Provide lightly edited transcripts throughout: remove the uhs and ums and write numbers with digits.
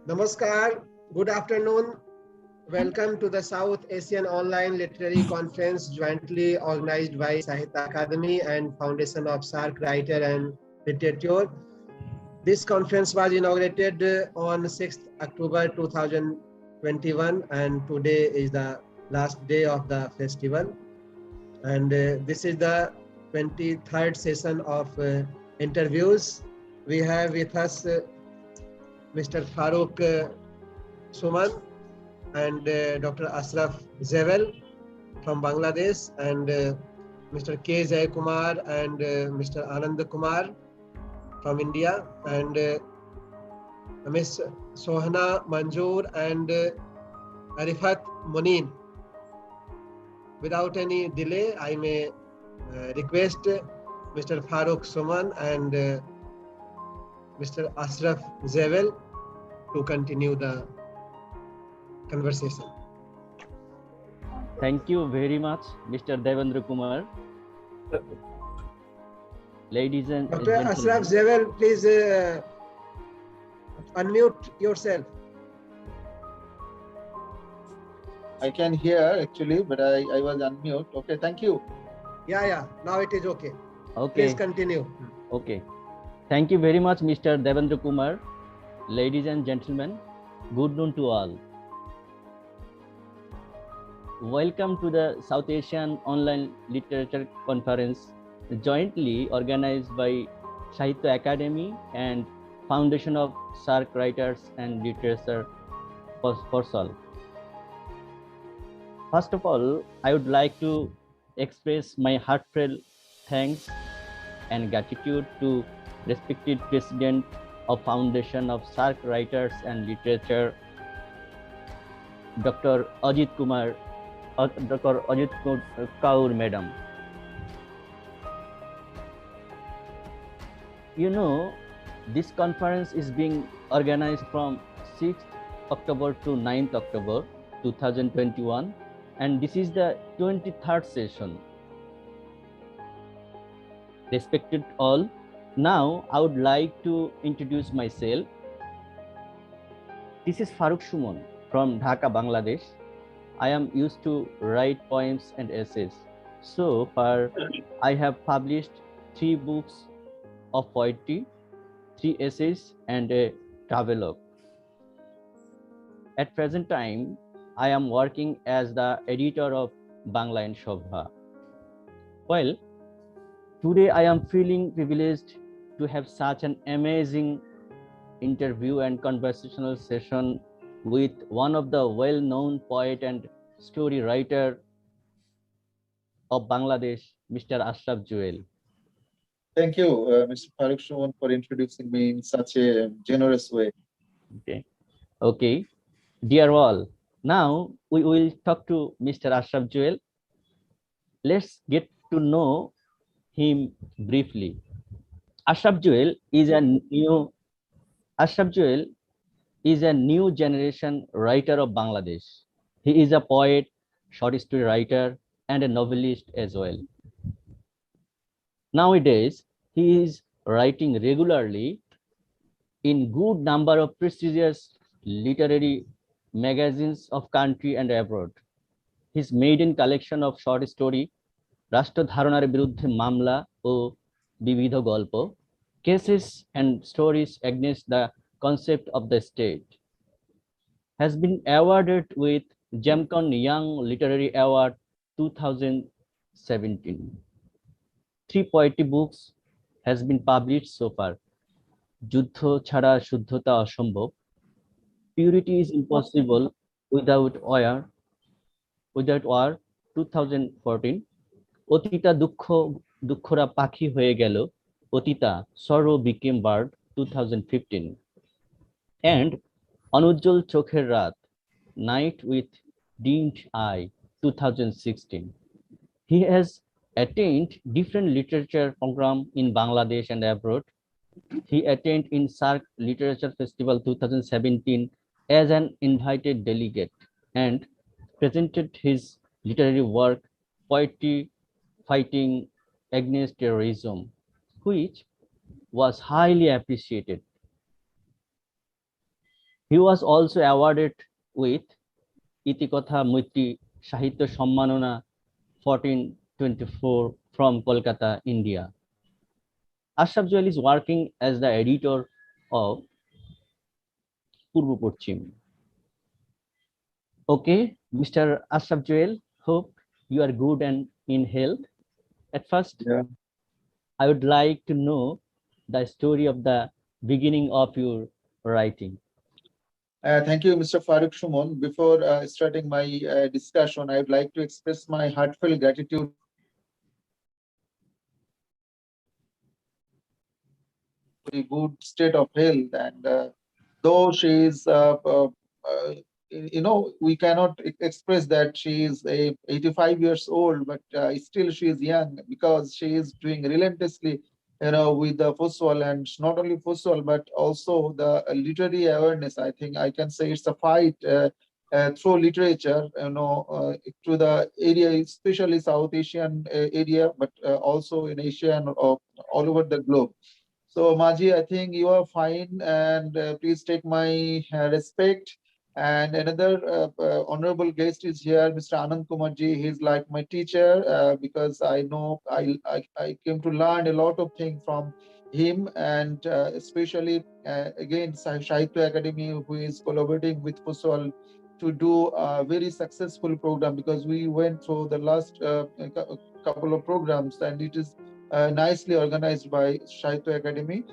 Namaskar, good afternoon. Welcome to the South Asian Online Literary Conference jointly organized by Sahitya Academy and Foundation of SARC Writer and Literature. This conference was inaugurated on 6th October 2021 and today is the last day of the festival. And this is the 23rd session of interviews. We have with us Mr. Farooq Suman and Dr. Ashraf Zevel from Bangladesh and Mr. K. Jay Kumar and Mr. Anand Kumar from India and Ms. Sohna Manjoor and Arifat Monin. Without any delay, I may request Mr. Farooq Suman and Mr. Ashraf Zevel to continue the conversation. Thank you very much, Mr. Devendra Kumar. Ladies and Dr. gentlemen. Ashraf Zevel, please unmute yourself. I can hear actually, but I was unmute. Okay, thank you. Yeah. Now it is okay. Okay. Please continue. Okay. Thank you very much, Mr. Devendra Kumar. Ladies and gentlemen, good noon to all. Welcome to the South Asian Online Literature Conference, jointly organized by Sahitya Academy and Foundation of SARC Writers and Literature for All. First of all, I would like to express my heartfelt thanks and gratitude to respected President of Foundation of SARC Writers and Literature, Dr. Ajit Kaur Madam. You know, this conference is being organized from 6th October to 9th October 2021, and this is the 23rd session. Respected all, now I would like to introduce myself. This is Farooq Suman from Dhaka, Bangladesh. I am used to write poems and essays. So far, I have published 3 books of poetry, 3 essays, and a travelogue. At present time, I am working as the editor of Bangla and Shobha. Well, today I am feeling privileged to have such an amazing interview and conversational session with one of the well-known poet and story writer of Bangladesh, Mr. Ashraf Zevel. Thank you, Mr. Farooq Suman, for introducing me in such a generous way. Okay. Dear all, now we will talk to Mr. Ashraf Zevel. Let's get to know him briefly. Ashraf Zevel is a new generation writer of Bangladesh. He is a poet, short story writer, and a novelist as well. Nowadays, he is writing regularly in good number of prestigious literary magazines of country and abroad. His maiden collection of short story, Rashtra Dharonar Biruddhe Mamla o Bividho Golpo, Cases and Stories Against the Concept of the State, has been awarded with Gemcon Young Literary Award 2017. 3 poetry books has been published so far. Juddho Chhada Shuddhota Asambhav, Purity is Impossible Without War 2014, Otita Dukkhora Pakhi Hoye Gelo, Otita Sorrow Became Bird 2015, and Anujjol Chokher Raat, Night with Dimmed Eye 2016. He has attained different literature program in Bangladesh and abroad. He attended in SARC Literature Festival 2017 as an invited delegate and presented his literary work, Poetry Fighting Against Terrorism, which was highly appreciated. He was also awarded with Itikotha Maitri Sahitya Sammanana 1424 from Kolkata, India. Ashraf Joel is working as the editor of Purbo Porchim. Okay, Mr. Ashraf Joel, hope you are good and in health. At first, Yeah. I would like to know the story of the beginning of your writing. Thank you, Mr. Farooq Shumon. Before starting my discussion, I would like to express my heartfelt gratitude for the good state of health. And though she is, we cannot express that she is 85 years old, but still she is young because she is doing relentlessly, with the football, and not only football but also the literary awareness. I think I can say it's a fight through literature, to the area, especially South Asian area, but also in Asia and all over the globe. So, Maji, I think you are fine, and please take my respect. And another honorable guest is here, Mr. Anand Kumarji. He's like my teacher because I know I came to learn a lot of things from him, and especially again Sahitya Academy, who is collaborating with FUSOL to do a very successful program, because we went through the last couple of programs, and it is nicely organized by Sahitya Academy.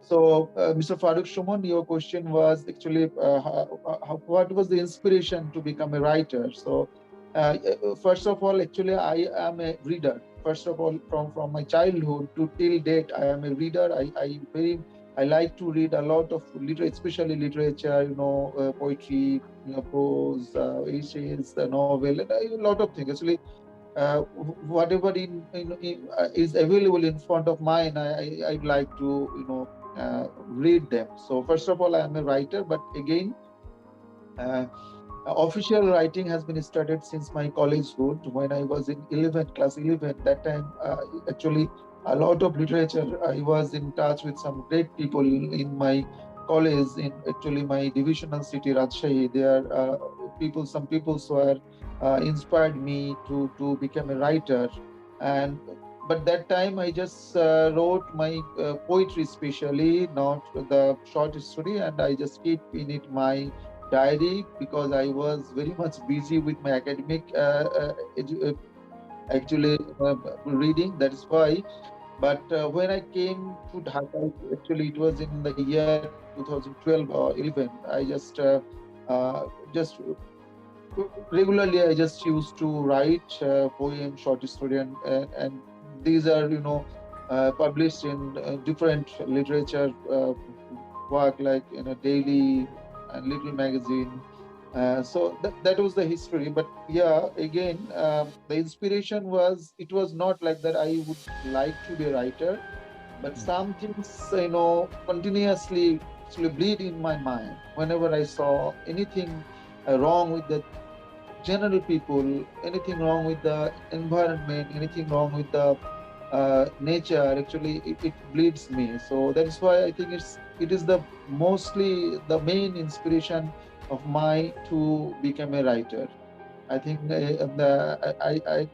So, Mr. Farooq Shumon, your question was actually what was the inspiration to become a writer? So, first of all, actually, I am a reader. First of all, from my childhood to till date, I am a reader. I like to read a lot of literature, especially literature, poetry, prose, essays, novel, and a lot of things. Actually, whatever is available in front of mine, I'd like to read them. So first of all, I am a writer, but again, official writing has been started since my collegehood when I was in class 11. That time, actually, a lot of literature. I was in touch with some great people in my college, in actually my divisional city, Rajshahi. There are some people who inspired me to become a writer. And but that time I just wrote my poetry, especially not the short story, and I just keep in it my diary because I was very much busy with my academic actually reading. That is why. But when I came to Dhaka, actually it was in the year 2012 or 11. I just regularly I just used to write poem, short story, and these are published in different literature work, like in a daily and little magazine. So that was the history. But yeah, again, the inspiration was, it was not like that I would like to be a writer, but some things continuously actually bleed in my mind whenever I saw anything wrong with the general people, anything wrong with the environment, anything wrong with the nature. Actually, it bleeds me. So that's why I think it is the mostly the main inspiration of my to become a writer. I think I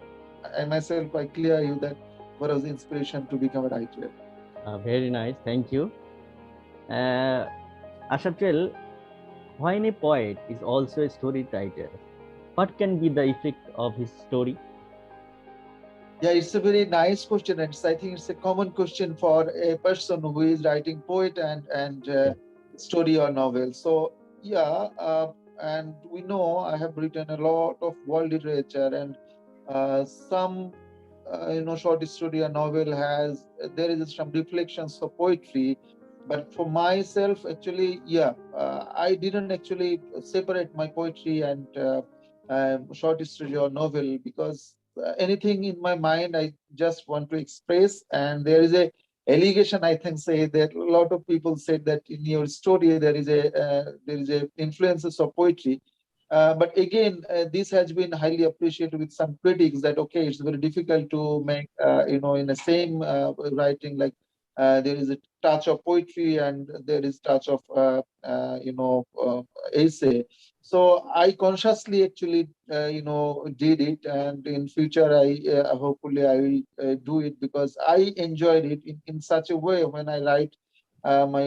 myself, I clear you that what was the inspiration to become a writer. Very nice, thank you. Ashraf Joel, when a poet is also a story writer, what can be the effect of his story? Yeah, it's a very nice question, and I think it's a common question for a person who is writing poet and story or novel. So yeah, and we know I have written a lot of world literature, and some short story or novel has, there is some reflections of poetry. But for myself, actually, yeah, I didn't actually separate my poetry and short story or novel, because anything in my mind I just want to express. And there is a allegation, I think, say that a lot of people said that in your story there is a influences of poetry. But again, this has been highly appreciated with some critics, that okay, it's very difficult to make in the same writing, like there is a touch of poetry and there is touch of essay. So I consciously actually did it, and in future I hopefully I will do it, because I enjoyed it in such a way when I write my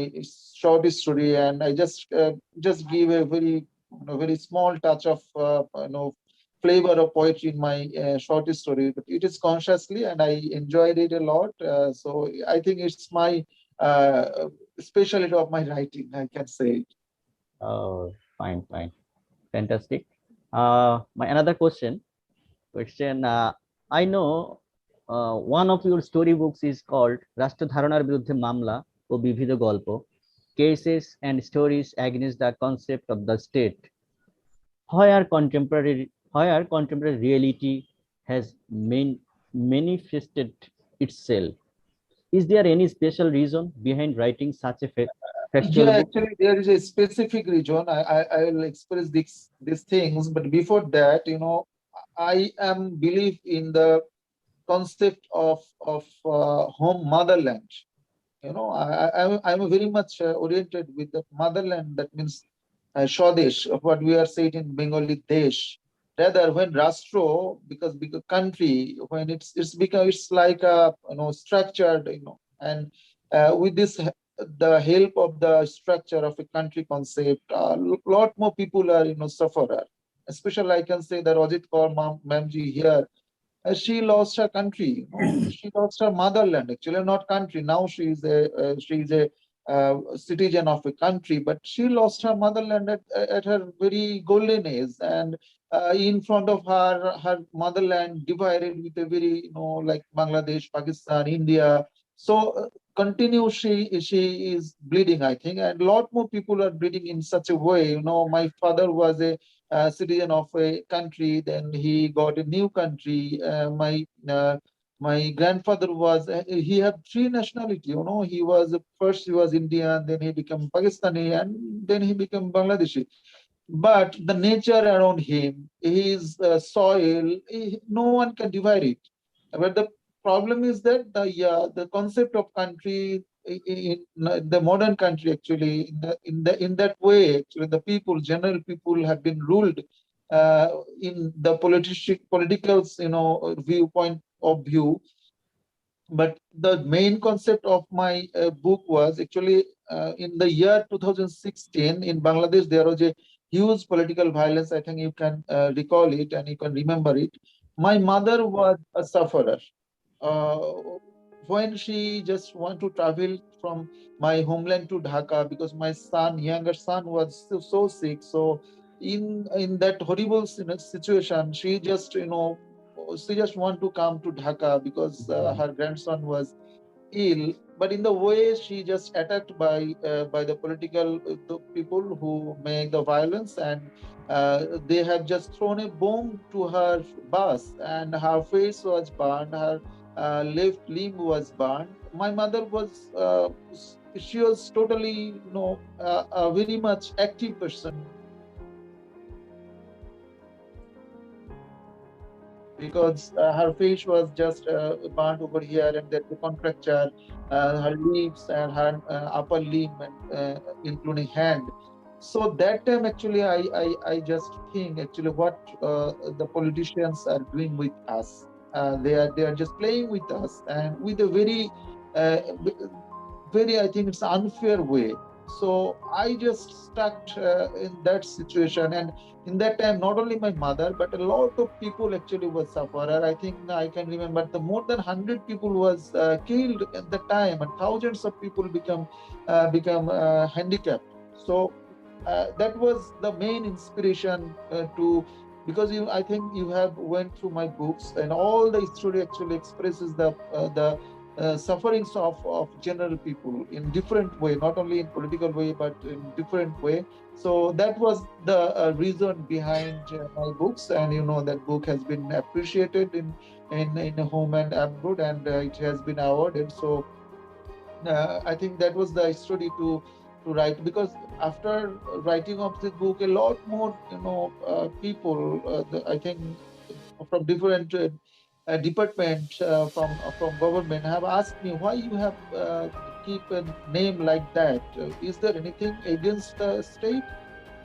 short story, and I just give a very small touch of flavor of poetry in my short story, but it is consciously, and I enjoyed it a lot. So I think it's my specialty of my writing, I can say. Oh, fine, fine. Fantastic. My another question. I know one of your storybooks is called রাষ্ট্র ধারণার বিরুদ্ধে মামলা ও বিবিধ গল্প, cases and stories against the concept of the state, where contemporary reality has manifested itself. Is there any special reason behind writing such a factual Yeah, book? actually, there is a specific region. I will express these things, but before that, I am believe in the concept of home motherland. I'm very much oriented with the motherland. That means Swadesh, of what we are saying in Bengali Desh. Rather, when Rastro, because country, when it's become, it's like a structured, and with this the help of the structure of a country concept, a lot more people are sufferer. Especially, I can say that Ajit Kaur Mamji here, she lost her country. She lost her motherland. Actually, not country. Now she is a citizen of a country, but she lost her motherland at her very golden age, and in front of her motherland divided with a very like Bangladesh, Pakistan, India. So continue she is bleeding, I think, and a lot more people are bleeding in such a way. My father was a citizen of a country, then he got a new country. My grandfather was, he had three nationality. He was first he was Indian, then he became Pakistani, and then he became Bangladeshi. But the nature around him, his soil, no one can divide it. But the problem is that the concept of country in the modern country, actually, in that way, actually, the people, general people, have been ruled in the political viewpoint of view. But the main concept of my book was actually in the year 2016 in Bangladesh, there was a huge political violence. I think you can recall it and you can remember it. My mother was a sufferer. Uh, when she just want to travel from my homeland to Dhaka, because my younger son, was so sick. So in that horrible situation, she just want to come to Dhaka because her grandson was ill. But in the way, she just attacked by the political the people who make the violence, and they have just thrown a bomb to her bus, and her face was burned, her left limb was burned. My mother was she was totally a very much active person, because her face was just burnt over here, and there's a contracture, her lips and her upper limb, and including hand. So that time, actually, I just think actually what the politicians are doing with us. They are just playing with us, and with a uh, very, I think it's unfair way. So I just stuck in that situation, and in that time, not only my mother, but a lot of people actually were sufferer. I think I can remember the more than 100 people was killed at the time, and thousands of people become handicapped. So that was the main inspiration to, because I think you have went through my books, and all the story actually expresses the sufferings of general people in different way, not only in political way but in different way. So that was the reason behind my books, and that book has been appreciated in home and abroad, and it has been awarded. So I think that was the story to write, because after writing of this book, a lot more people, I think, from different department from government have asked me why you have keep a name like that. Is there anything against the state?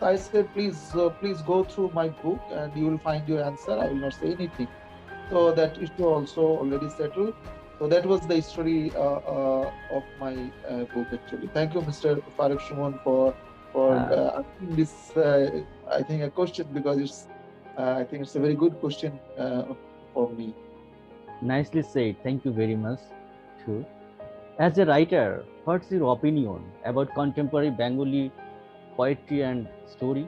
I said, please go through my book and you will find your answer. I will not say anything. So that issue also already settled. So that was the story of my book actually. Thank you, Mr. Farooq Shuman, for Uh, asking this. I think a question because it's. I think it's a very good question for me. Nicely said. Thank you very much. Sure. As a writer, what's your opinion about contemporary Bengali poetry and story?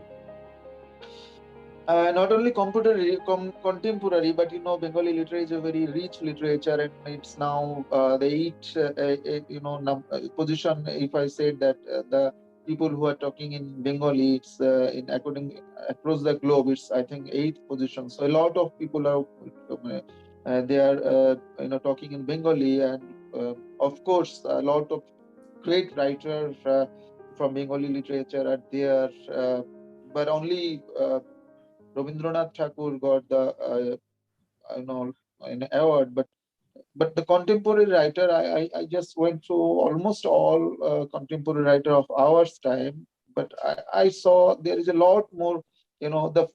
Not only contemporary, but Bengali literature is a very rich literature, and it's now the eighth, position. If I said that the people who are talking in Bengali, it's in according across the globe, it's I think eighth position. So a lot of people are, they are, talking in Bengali, and of course, a lot of great writers from Bengali literature are there, but only. Rabindranath Tagore got the an award, but the contemporary writer, I just went through almost all contemporary writer of ours time, but I saw there is a lot more. The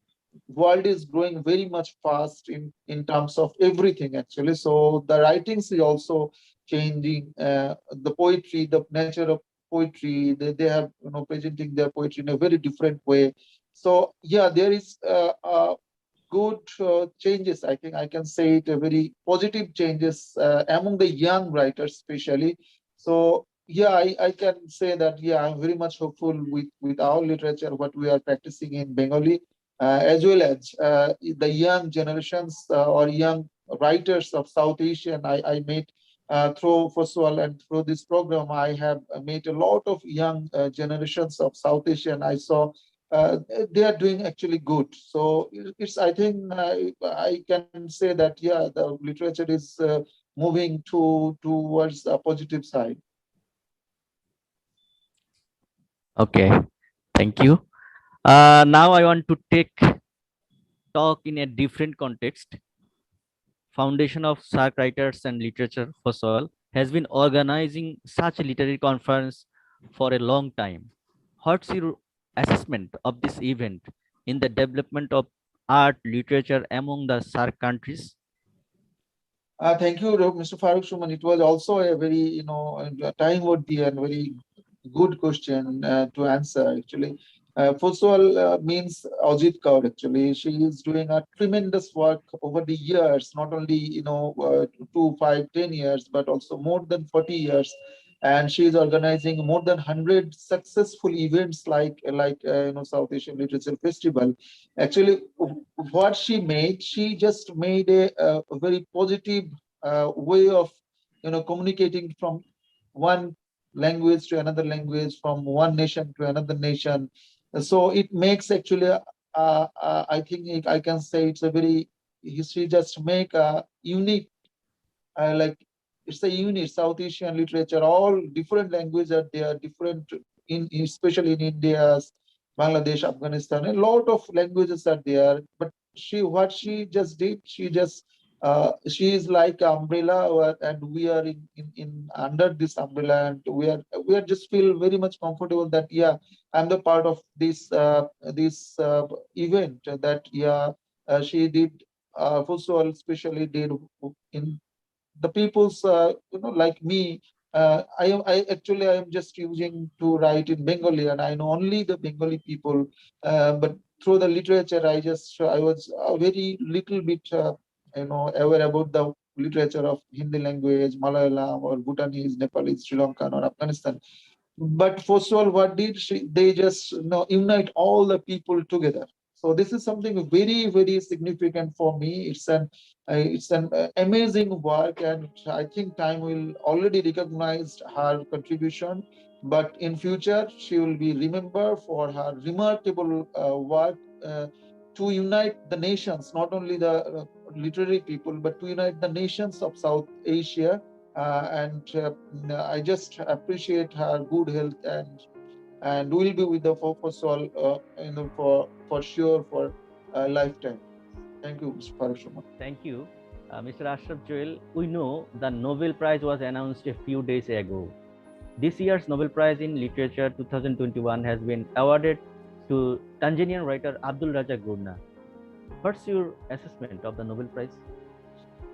world is growing very much fast in terms of everything actually. So the writings is also changing. The poetry, the nature of poetry, they have presenting their poetry in a very different way. So yeah, there is good changes. I think I can say it very positive changes among the young writers, especially. So yeah, I can say that yeah, I'm very much hopeful with our literature, what we are practicing in Bengali, as well as the young generations or young writers of South Asia. And I met through Foswal and through this program, I have met a lot of young generations of South Asia, and I saw uh, they are doing actually good. So it's I think I can say that yeah, the literature is moving towards a positive side. Okay, thank you. Now I want to take talk in a different context. Foundation of Sark Writers and Literature for Soil has been organizing such a literary conference for a long time. What's your assessment of this event in the development of art literature among the Sark countries? Thank you, Mr. Farooq Shuman. It was also a very time-worthy and very good question to answer actually. First of all, means Ajit Kaur actually. She is doing a tremendous work over the years, not only 2, 5, 10 years, but also more than 40 years. And she is organizing more than 100 successful events like South Asian Literature Festival. Actually, what she made, she just made a very positive way of communicating from one language to another language, from one nation to another nation. So it makes actually, I think I can say it's a very history just make a unique, like it's a unique South Asian literature. All different languages are there, different especially in India, Bangladesh, Afghanistan. A lot of languages are there, but what she just did, she is like an umbrella, and we are in under this umbrella, and we are just feel very much comfortable that yeah, I'm the part of this event that yeah, she did. First of all, especially did in the people's like me. I am just using to write in Bengali, and I know only the Bengali people. But through the literature, I was a very little bit aware about the literature of Hindi language, Malayalam, or Bhutanese, Nepalese, Sri Lankan, or Afghanistan. But first of all, what did they just unite all the people together. So this is something very, very significant for me. It's an amazing work, and I think time will already recognize her contribution. But in future, she will be remembered for her remarkable work to unite the nations, not only the literary people, but to unite the nations of South Asia. And I just appreciate her good health, and will be with the focus all for sure for a lifetime. Thank you, Mr. Farooq Sharma. Thank you. Mr. Ashraf Joel, we know the Nobel Prize was announced a few days ago. This year's Nobel Prize in Literature 2021 has been awarded to Tanzanian writer Abdul Razak Gurnah. What's your assessment of the Nobel Prize?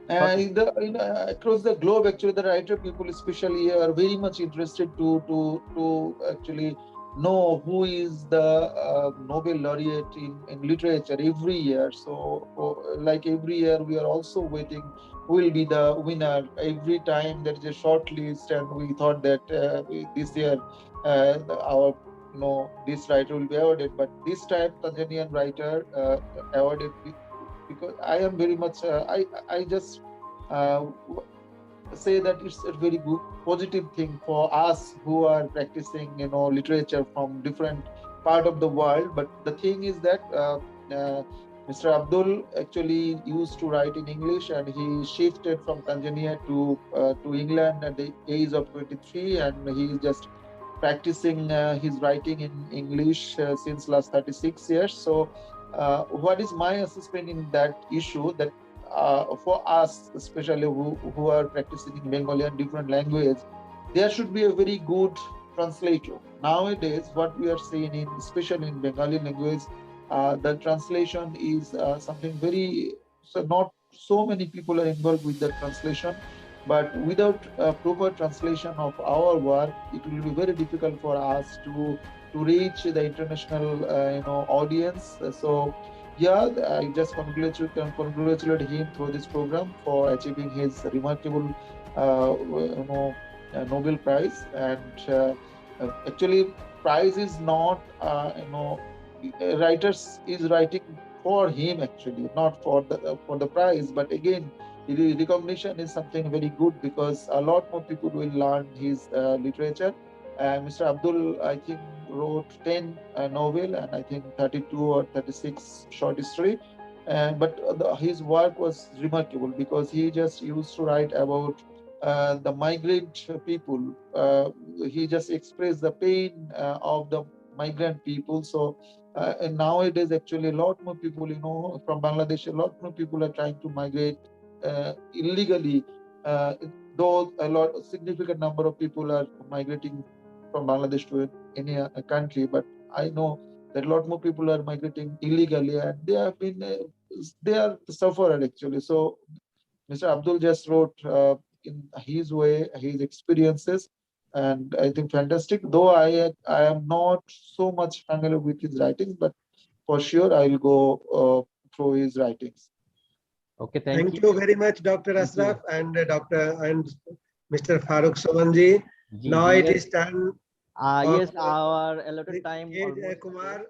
Across the globe, actually, the writer people, especially, are very much interested to actually know who is the Nobel laureate in literature every year. So, like every year, we are also waiting who will be the winner. Every time there is a short list, and we thought that this year our this writer will be awarded, but this time Tanzanian writer awarded, because I am very much I just uh, say that it's a very good positive thing for us who are practicing literature from different part of the world. But the thing is that Mr. Abdul actually used to write in English, and he shifted from Tanzania to England at the age of 23, and he is just practicing his writing in English since last 36 years. So what is my assessment in that issue, that for us, especially who are practicing in Bengali and different language, there should be a very good translator. Nowadays, what we are seeing in, especially in Bengali language, the translation is something very, so not so many people are involved with the translation, but without proper translation of our work, it will be very difficult for us to reach the international audience. So yeah, I just congratulate him through this program for achieving his remarkable Nobel Prize. And actually, prize is not writers is writing for him, actually, not for the prize. But again, the recognition is something very good, because a lot more people will learn his literature. Mr. Abdul, I think, wrote 10 novel, and I think 32 or 36 short story. But his work was remarkable, because he just used to write about the migrant people. He just expressed the pain of the migrant people. So and nowadays, actually, a lot more people, from Bangladesh, a lot more people are trying to migrate illegally. Though a significant number of people are migrating from Bangladesh to any country, but I know that a lot more people are migrating illegally, and they have been they are sufferer, actually. So Mr. Abdul just wrote in his way his experiences, and I think fantastic. Though I am not so much familiar with his writings, but for sure I will go through his writings. Okay, Thank you very much, Dr. Ashraf and Mr. Farooq Somanji. Now it is time. Yes, our allotted time. Kumar